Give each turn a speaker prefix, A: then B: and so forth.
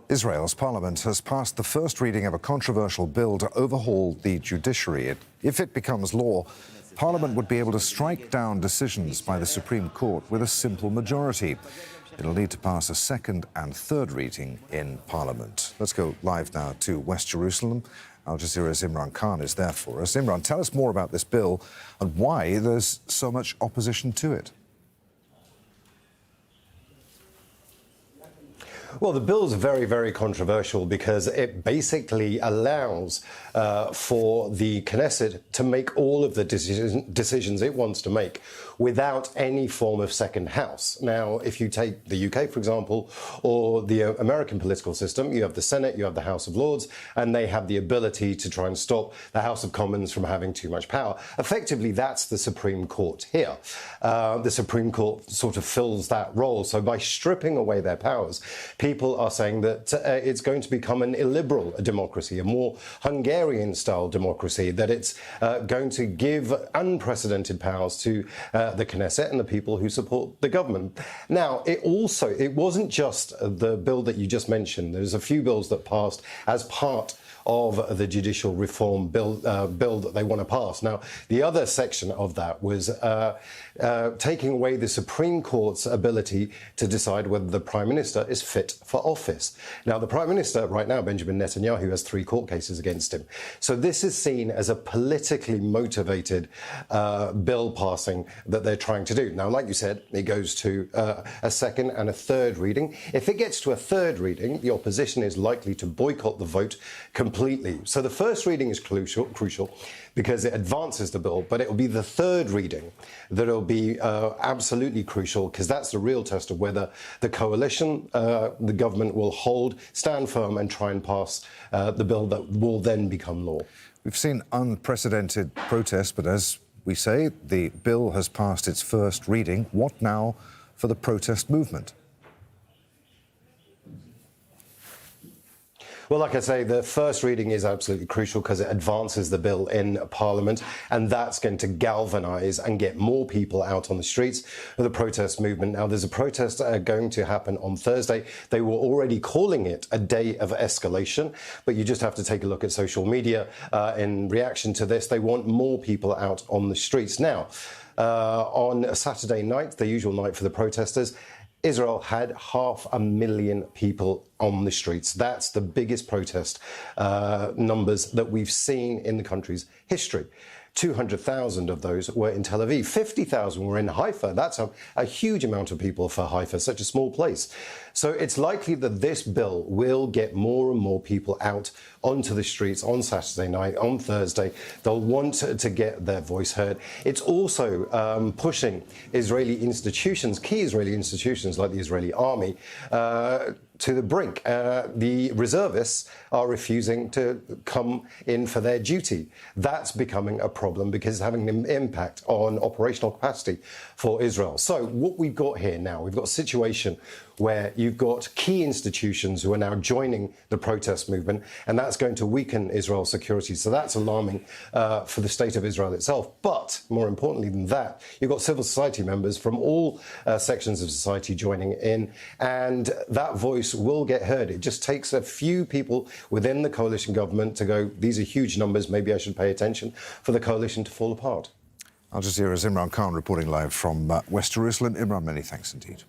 A: Israel's parliament has passed the first reading of a controversial bill to overhaul the judiciary. If it becomes law, Parliament would be able to strike down decisions by the Supreme Court with a simple majority. It'll need to pass a second and third reading in Parliament. Let's go live now to West Jerusalem. Al Jazeera's Imran Khan is there for us. Imran, tell us more about this bill and why there's so much opposition to it.
B: Well, the bill is very, very controversial because it basically allows for the Knesset to make all of the decisions it wants to make without any form of second house. Now, if you take the UK, for example, or the American political system, you have the Senate, you have the House of Lords, and they have the ability to try and stop the House of Commons from having too much power. Effectively, that's the Supreme Court here. The Supreme Court sort of fills that role. So by stripping away their powers, people are saying that it's going to become an illiberal democracy, a more Hungarian-style democracy, that it's going to give unprecedented powers to the Knesset and the people who support the government. Now, it wasn't just the bill that you just mentioned. There's a few bills that passed as part of the judicial reform bill that they want to pass. Now, the other section of that was taking away the Supreme Court's ability to decide whether the Prime Minister is fit for office. Now, the Prime Minister right now, Benjamin Netanyahu, has 3 court cases against him. So this is seen as a politically motivated bill passing that they're trying to do. Now, like you said, it goes to a second and a third reading. If it gets to a third reading, the opposition is likely to boycott the vote completely. So the first reading is crucial because it advances the bill, but it will be the third reading that will be absolutely crucial, because that's the real test of whether the coalition, the government, will stand firm and try and pass the bill that will then become law.
A: We've seen unprecedented protests, but as we say, the bill has passed its first reading. What now for the protest movement?
B: Well, like I say, the first reading is absolutely crucial because it advances the bill in Parliament, and that's going to galvanise and get more people out on the streets of the protest movement. Now, there's a protest going to happen on Thursday. They were already calling it a day of escalation, but you just have to take a look at social media in reaction to this. They want more people out on the streets. Now, on a Saturday night, the usual night for the protesters, Israel had 500,000 people on the streets. That's the biggest protest numbers that we've seen in the country's history. 200,000 of those were in Tel Aviv. 50,000 were in Haifa. That's a huge amount of people for Haifa, such a small place. So it's likely that this bill will get more and more people out onto the streets on Saturday night, on Thursday. They'll want to get their voice heard. It's also pushing Israeli institutions, key Israeli institutions like the Israeli army, to the brink. The reservists are refusing to come in for their duty. That's becoming a problem because it's having an impact on operational capacity for Israel. So what we've got here now, we've got a situation where you've got key institutions who are now joining the protest movement, and that's going to weaken Israel's security. So that's alarming for the state of Israel itself. But more importantly than that, you've got civil society members from all sections of society joining in, and that voice will get heard. It just takes a few people within the coalition government to go, these are huge numbers, maybe I should pay attention, for the coalition to fall apart.
A: Al Jazeera's Imran Khan reporting live from West Jerusalem. Imran, many thanks indeed.